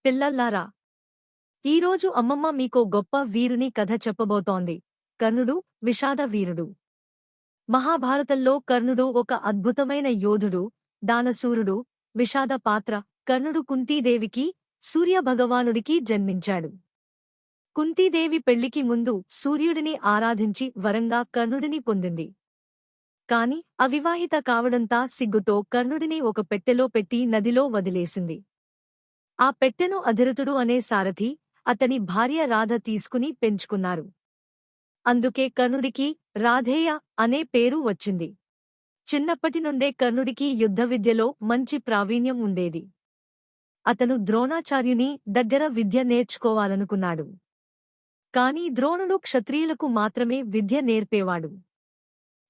పిల్లల్లారా, ఈరోజు అమ్మమ్మ మీకో గొప్ప వీరుని కథ చెప్పబోతోంది. కర్ణుడు, విషాద వీరుడు. మహాభారతంలో కర్ణుడు ఒక అద్భుతమైన యోధుడు, దానశూరుడు, విషాద పాత్ర. కర్ణుడు కుంతీదేవికి, సూర్యభగవానుడికి జన్మించాడు. కుంతీదేవి పెళ్లికి ముందు సూర్యుడిని ఆరాధించి వరంగా కర్ణుడిని పొందింది. కాని అవివాహిత కావడంతా సిగ్గుతో కర్ణుడిని ఒక పెట్టెలో పెట్టి నదిలో వదిలేసింది. ఆ పెట్టెను అధిరథుడు అనే సారథి, అతని భార్య రాధ తీసుకుని పెంచుకున్నారు. అందుకే కర్ణుడికి రాధేయ అనే పేరు వచ్చింది. చిన్నప్పటినుండే కర్ణుడికి యుద్ధ విద్యలో మంచి ప్రావీణ్యం ఉండేది. అతను ద్రోణాచార్యుని దగ్గర విద్య నేర్చుకోవాలనుకున్నాడు. కాని ద్రోణుడు క్షత్రియులకు మాత్రమే విద్య నేర్పేవాడు.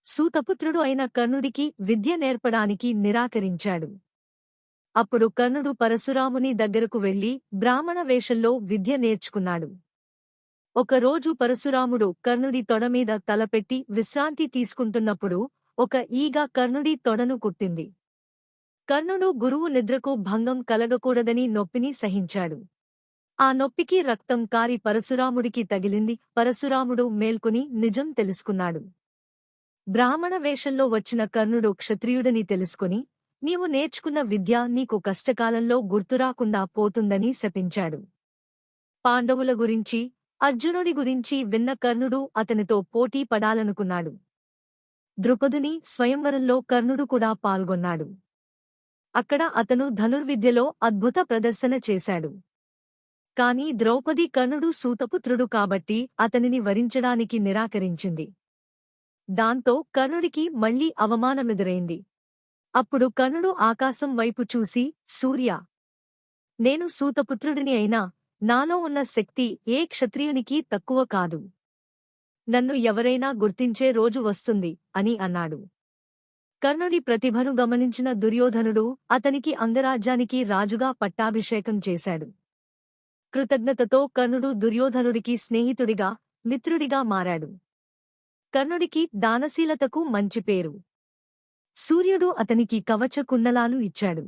సూతపుత్రుడు అయిన కర్ణుడికి విద్య నేర్పడానికి నిరాకరించాడు. అప్పుడు కర్ణుడు పరశురాముని దగ్గరకు వెళ్లి బ్రాహ్మణ వేషంలో విద్య నేర్చుకున్నాడు. ఒకరోజు పరశురాముడు కర్ణుడి తొడమీద తలపెట్టి విశ్రాంతి తీసుకుంటున్నప్పుడు ఒక ఈగ కర్ణుడి తొడను కుట్టింది. కర్ణుడు గురువు నిద్రకు భంగం కలగకూడదని నొప్పిని సహించాడు. ఆ నొప్పికి రక్తం కారి పరశురాముడికి తగిలింది. పరశురాముడు మేల్కొని నిజం తెలుసుకున్నాడు. బ్రాహ్మణ వేషంలో వచ్చిన కర్ణుడు క్షత్రియుడని తెలుసుకుని, నీవు నేర్చుకున్న విద్య నీకు కష్టకాలంలో గుర్తురాకుండా పోతుందని శపించాడు. పాండవుల గురించి, అర్జునుడి గురించి విన్న కర్ణుడు అతనితో పోటీ పడాలనుకున్నాడు. ద్రుపదుని స్వయంవరంలో కర్ణుడు కూడా పాల్గొన్నాడు. అక్కడ అతను ధనుర్విద్యలో అద్భుత ప్రదర్శన చేశాడు. కాని ద్రౌపది కర్ణుడు సూతపుత్రుడు కాబట్టి అతనిని వరించడానికి నిరాకరించింది. దాంతో కర్ణుడికి మళ్లీ అవమానమెదురైంది. అప్పుడు కర్ణుడు ఆకాశం వైపు చూసి, సూర్యా! నేను సూతపుత్రుడిని అయినా నాలో ఉన్న శక్తి ఏ క్షత్రియునికి తక్కువ కాదు. నన్ను ఎవరైనా గుర్తించే రోజు వస్తుంది అని అన్నాడు. కర్ణుడి ప్రతిభను గమనించిన దుర్యోధనుడు అతనికి అంగరాజ్యానికి రాజుగా పట్టాభిషేకం చేశాడు. కృతజ్ఞతతో కర్ణుడు దుర్యోధనుడికి స్నేహితుడిగా, మిత్రుడిగా మారాడు. కర్ణుడికి దానశీలతకు మంచి పేరు. సూర్యుడు అతనికి కవచ కుండలాలు ఇచ్చాడు.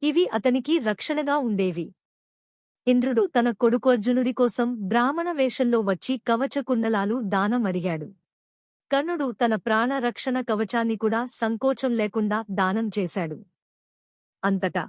ఇవి అతనికి రక్షణగా ఉండేవి. ఇంద్రుడు తన కొడుకు అర్జునుడి కోసం బ్రాహ్మణ వేషంలో వచ్చి కవచ కుండలాలు దానం అడిగాడు. కర్ణుడు తన ప్రాణ రక్షణ కవచాన్ని కూడా సంకోచం లేకుండా దానం చేశాడు. అంతటా